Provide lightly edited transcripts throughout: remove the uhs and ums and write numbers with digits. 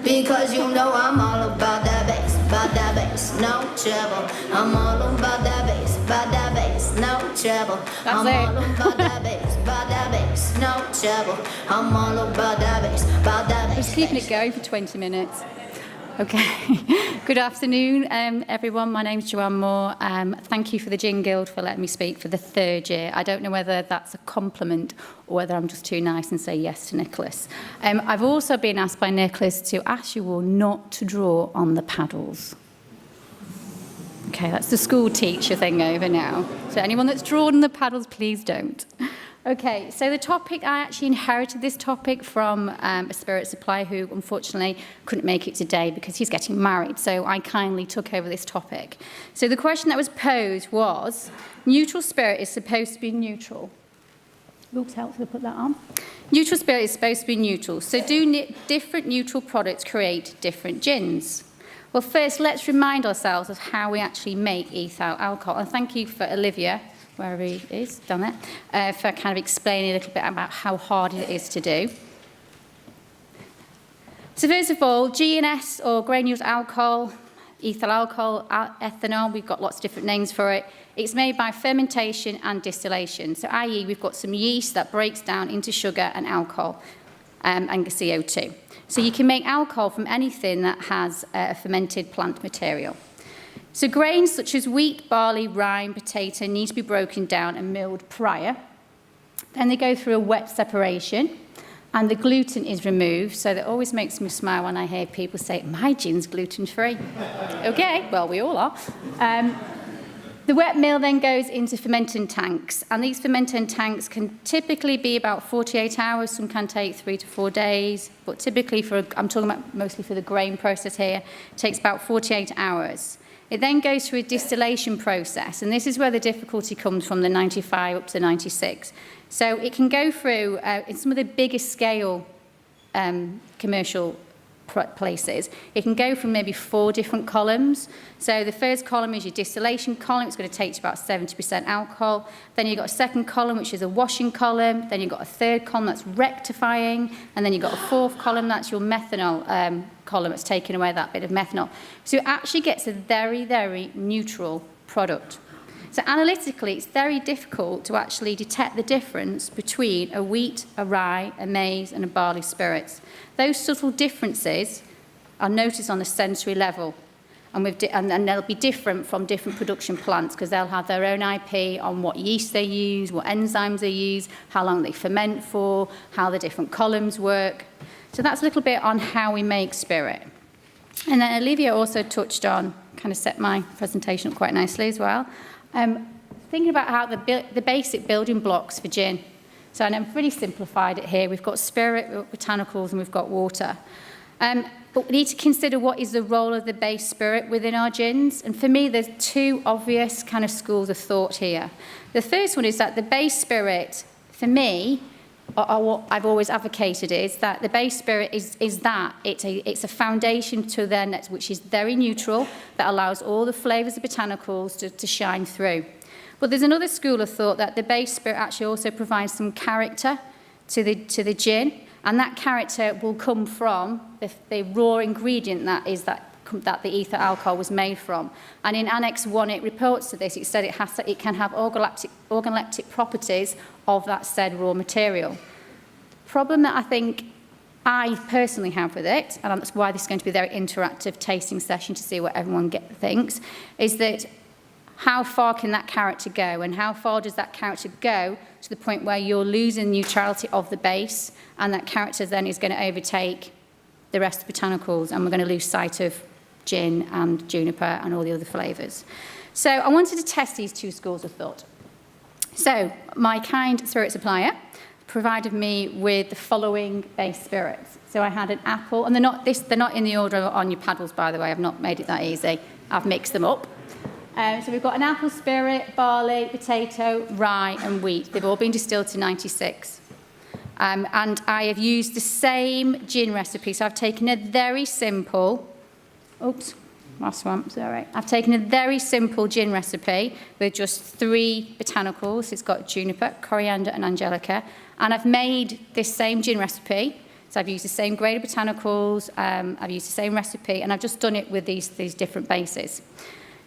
Because you know I'm all about that bass, no trouble. I'm all about that bass, no trouble. I'm all about that bass, no trouble. I'm all about that bass. Just keeping it going for 20 minutes. Okay. Good afternoon, everyone. My name's Joanne Moore. Thank you for the Gin Guild for letting me speak for the third year. I don't know whether that's a compliment or whether I'm just too nice and say yes to Nicholas. I've also been asked by Nicholas to ask you all not to draw on the paddles. Okay, that's the school teacher thing over now. So anyone that's drawn on the paddles, please don't. Okay, so the topic, I actually inherited this topic from a spirit supplier who unfortunately couldn't make it today because he's getting married. So I kindly took over this topic. So the question that was posed was, neutral spirit is supposed to be neutral. Oops, helpful to put that on. Neutral spirit is supposed to be neutral. So do different neutral products create different gins? Well, first, let's remind ourselves of how we actually make ethyl alcohol. And thank you for Olivia, wherever he is, down there, for kind of explaining a little bit about how hard it is to do. So first of all, G&S, or granules alcohol, ethyl alcohol, ethanol, we've got lots of different names for it. It's made by fermentation and distillation. So i.e. we've got some yeast that breaks down into sugar and alcohol and CO2. So you can make alcohol from anything that has a fermented plant material. So grains such as wheat, barley, rye, potato need to be broken down and milled prior. Then they go through a wet separation and the gluten is removed. So that always makes me smile when I hear people say, my gin's gluten-free. Okay, well, we all are. The wet mill then goes into fermenting tanks. And these fermenting tanks can typically be about 48 hours. Some can take 3 to 4 days. But typically, I'm talking about mostly for the grain process here, it takes about 48 hours. It then goes through a distillation process, and this is where the difficulty comes from the 95 up to 96. So it can go through, in some of the biggest scale commercial places, it can go from maybe 4 different columns. So the first column is your distillation column. It's going to take to about 70% alcohol. Then you've got a second column, which is a washing column. Then you've got a third column that's rectifying. And then you've got a fourth column, that's your methanol column. It's taking away that bit of methanol. So it actually gets a very, very neutral product. So analytically, it's very difficult to actually detect the difference between a wheat, a rye, a maize, and a barley spirits. Those subtle differences are noticed on a sensory level, and they'll be different from different production plants because they'll have their own IP on what yeast they use, what enzymes they use, how long they ferment for, how the different columns work. So that's a little bit on how we make spirit. And then Olivia also touched on, kind of set my presentation up quite nicely as well, thinking about how the basic building blocks for gin. So I've really simplified it here. We've got spirit, we've got botanicals, and we've got water. But we need to consider what is the role of the base spirit within our gins. And for me, there's 2 obvious kind of schools of thought here. The first one is that the base spirit, for me, or what I've always advocated is that the base spirit is that. It's a foundation to then, which is very neutral, that allows all the flavours of botanicals to shine through. But there's another school of thought that the base spirit actually also provides some character to the gin, and that character will come from the raw ingredient that the ethyl alcohol was made from. And in Annex 1, it reports to this. It said it can have organoleptic properties of that said raw material. The problem that I think I personally have with it, and that's why this is going to be a very interactive tasting session to see what everyone thinks, is that how far can that character go, and how far does that character go to the point where you're losing neutrality of the base, and that character then is going to overtake the rest of the botanicals, and we're going to lose sight of gin and juniper and all the other flavours. So I wanted to test these 2 schools of thought. So my kind spirit supplier provided me with the following base spirits. So I had an apple, and they're not in the order on your paddles, by the way. I've not made it that easy. I've mixed them up. So we've got an apple spirit, barley, potato, rye, and wheat. They've all been distilled to 96. And I have used the same gin recipe. So I've taken a very simple, I've taken a very simple gin recipe with just 3 botanicals. It's got juniper, coriander, and angelica. And I've made this same gin recipe So I've used the same grade of botanicals, I've used the same recipe, and I've just done it with these different bases.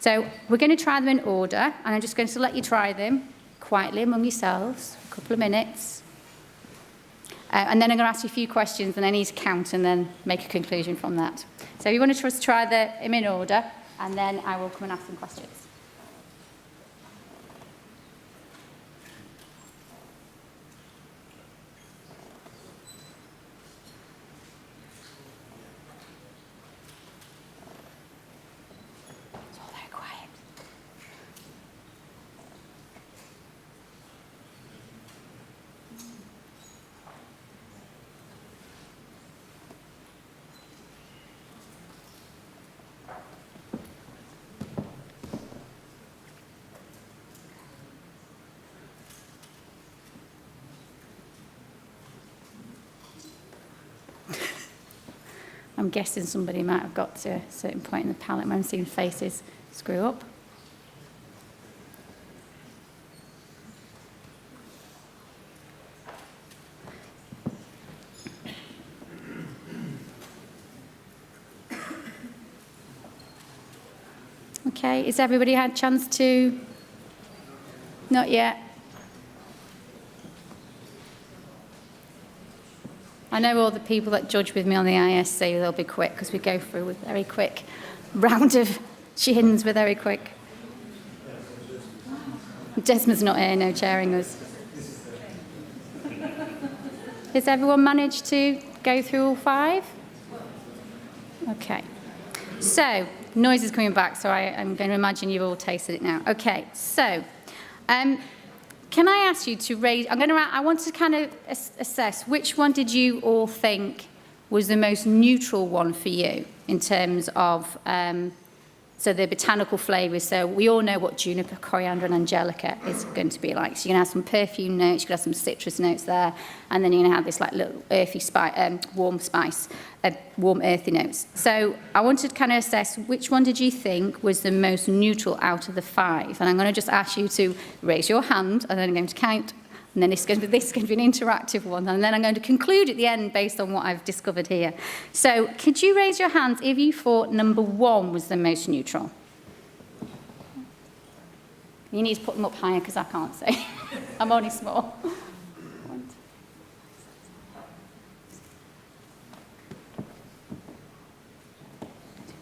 So we're going to try them in order, and I'm just going to let you try them quietly among yourselves for a couple of minutes. And then I'm going to ask you a few questions, and I need to count and then make a conclusion from that. So you want to just try them in order, and then I will come and ask some questions. It's all very quiet. I'm guessing somebody might have got to a certain point in the palette when I'm seeing faces screw up. Okay, has everybody had a chance to? Not yet. I know all the people that judge with me on the ISC, they'll be quick because we go through a very quick round of gins. We're very quick. Desmond's not here, no chairing us. Has everyone managed to go through all 5? Okay. So, noise is coming back, so I'm going to imagine you've all tasted it now. Okay, so can I ask you to raise, I want to kind of assess which one did you all think was the most neutral one for you in terms of, so the botanical flavours. So we all know what juniper, coriander and angelica is going to be like. So you're going to have some perfume notes, you're going to have some citrus notes there, and then you're going to have this like little earthy spice, warm earthy notes. So I wanted to kind of assess which one did you think was the most neutral out of the 5. And I'm going to just ask you to raise your hand, and then I'm going to count, and then this is going to be an interactive one, and then I'm going to conclude at the end based on what I've discovered here. So could you raise your hands if you thought number 1 was the most neutral? You need to put them up higher because I can't see. I'm only small.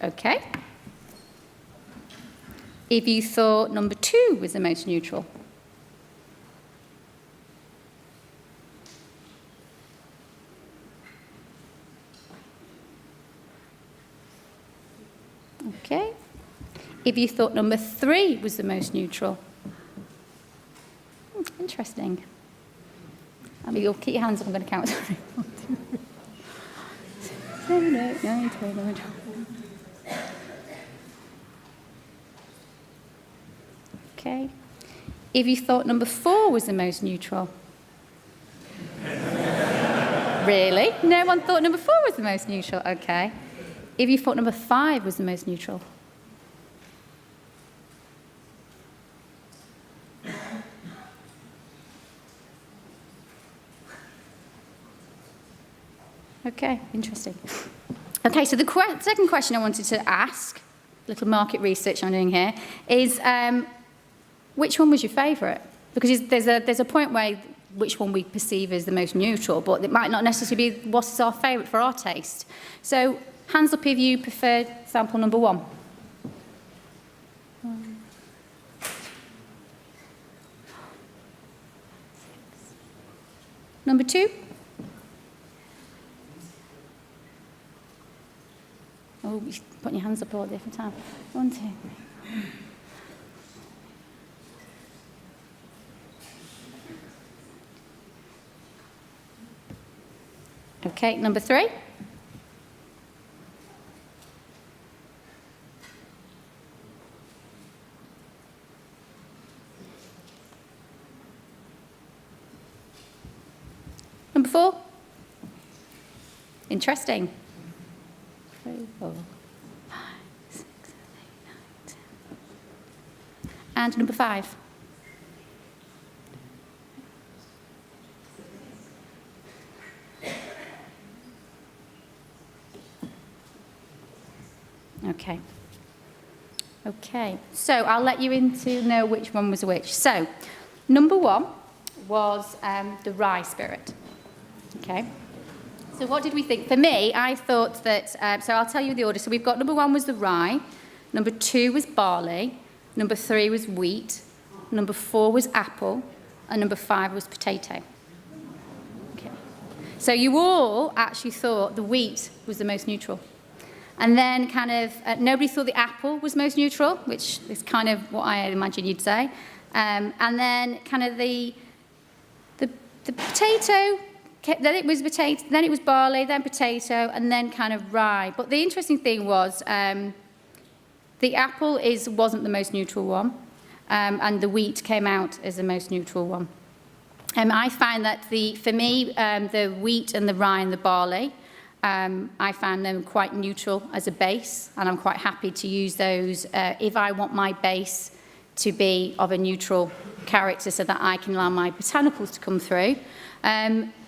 Okay. If you thought number 2 was the most neutral. Okay. If you thought number 3 was the most neutral. Interesting. I mean, you'll keep your hands up, I'm going to count. 7, 8, 9, 10, 11, 12. Okay. If you thought number 4 was the most neutral. Really? No one thought number 4 was the most neutral? Okay. If you thought number 5 was the most neutral. Okay, interesting. Okay, so the second question I wanted to ask, little market research I'm doing here, is which one was your favourite? Because there's a point where which one we perceive as the most neutral, but it might not necessarily be what's our favourite for our taste. So hands up if you preferred sample number 1. Number 2? Oh, you're putting your hands up all at different time. 1, 2, 3. Okay, number 3. Number 4. Interesting. 3, 4, 5, 6, 7, 8, 9, 10. And number 5. Okay. Okay, so I'll let you into know which one was which. So, number 1 was the rye spirit. Okay. So what did we think? For me, I thought that, so I'll tell you the order. So we've got number 1 was the rye, number 2 was barley, number 3 was wheat, number 4 was apple, and number 5 was potato. Okay. So you all actually thought the wheat was the most neutral. And then kind of, nobody thought the apple was most neutral, which is kind of what I imagine you'd say. And then kind of the potato, then it was potato, then it was barley, then potato, and then kind of rye. But the interesting thing was the apple wasn't the most neutral one, and the wheat came out as the most neutral one. I find that for me, the wheat and the rye and the barley, I found them quite neutral as a base, and I'm quite happy to use those if I want my base to be of a neutral character so that I can allow my botanicals to come through.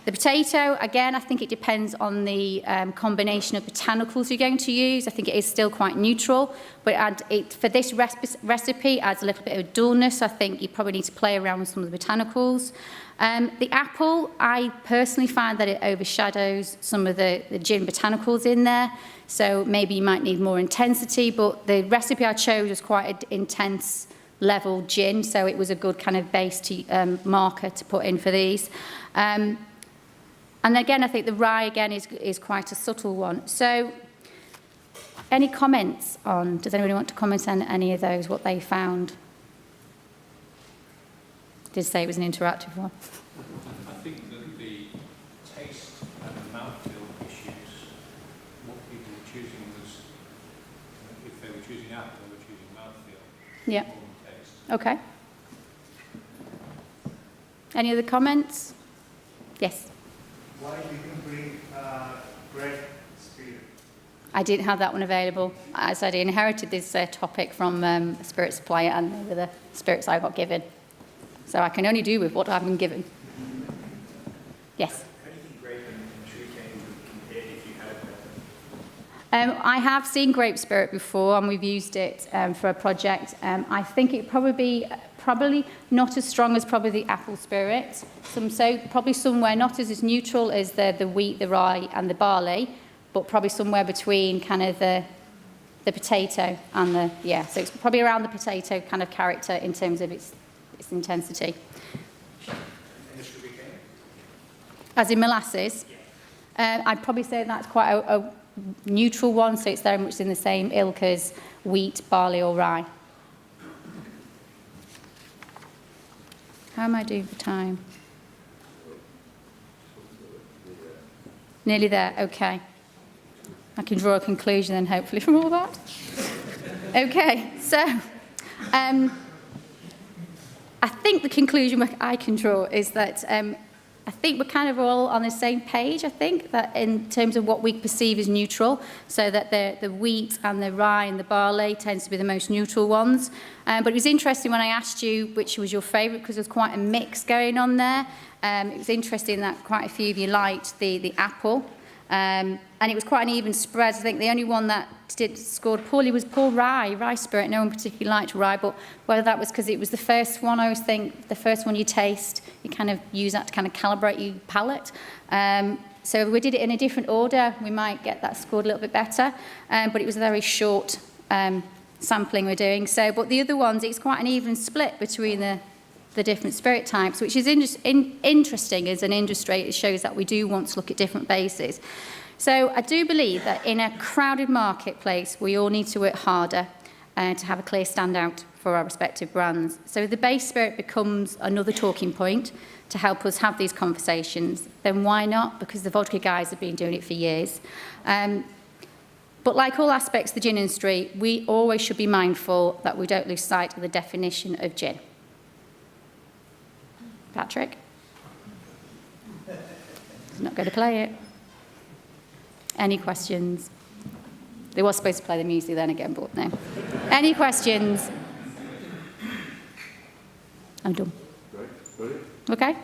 The potato, again, I think it depends on the combination of botanicals you're going to use. I think it is still quite neutral, but for this recipe adds a little bit of dullness. I think you probably need to play around with some of the botanicals. The apple, I personally find that it overshadows some of the gin botanicals in there, so maybe you might need more intensity, but the recipe I chose was quite an intense level gin, so it was a good kind of base marker to put in for these. And again, I think the rye, again, is quite a subtle one. So, any comments on, does anybody want to comment on any of those, what they found? Did say it was an interactive one. I think that the taste and the mouthfeel issues, what people were choosing was, if they were choosing apple, they were choosing mouthfeel Yeah. more than taste. Okay. Any other comments? Yes. Why did you bring bread spirit? I didn't have that one available. As I inherited this topic from a spirit supplier, and they were the spirits I got given. So I can only do with what I've been given. Yes? How do you think grape and sugarcane would compare if you had that? I have seen grape spirit before, and we've used it for a project. I think it probably not as strong as probably the apple spirit. Probably somewhere not as neutral as the wheat, the rye, and the barley, but probably somewhere between kind of the potato and so it's probably around the potato kind of character in terms of its intensity. And the sugarcane? As in molasses, I'd probably say that's quite a neutral one, so it's very much in the same ilk as wheat, barley, or rye. How am I doing for time? Nearly there, okay. I can draw a conclusion then, hopefully, from all that. Okay, so I think the conclusion I can draw is that I think we're kind of all on the same page, I think, that in terms of what we perceive as neutral, so that the wheat and the rye and the barley tends to be the most neutral ones. But it was interesting when I asked you which was your favourite, because there was quite a mix going on there. It was interesting that quite a few of you liked the apple. And it was quite an even spread. I think the only one that scored poorly was poor rye spirit. No one particularly liked rye, but whether that was because it was the first one, I always think the first one you taste, you kind of use that to kind of calibrate your palate. So if we did it in a different order, we might get that scored a little bit better. But it was a very short sampling we're doing. So, but the other ones, it's quite an even split between the different spirit types, which is interesting as an industry. It shows that we do want to look at different bases. So I do believe that in a crowded marketplace, we all need to work harder to have a clear standout for our respective brands. So if the base spirit becomes another talking point to help us have these conversations, then why not? Because the vodka guys have been doing it for years. But like all aspects of the gin industry, we always should be mindful that we don't lose sight of the definition of gin. Patrick? He's not going to play it. Any questions? They were supposed to play the music then again, but no. Any questions? I'm done. Brilliant. Okay?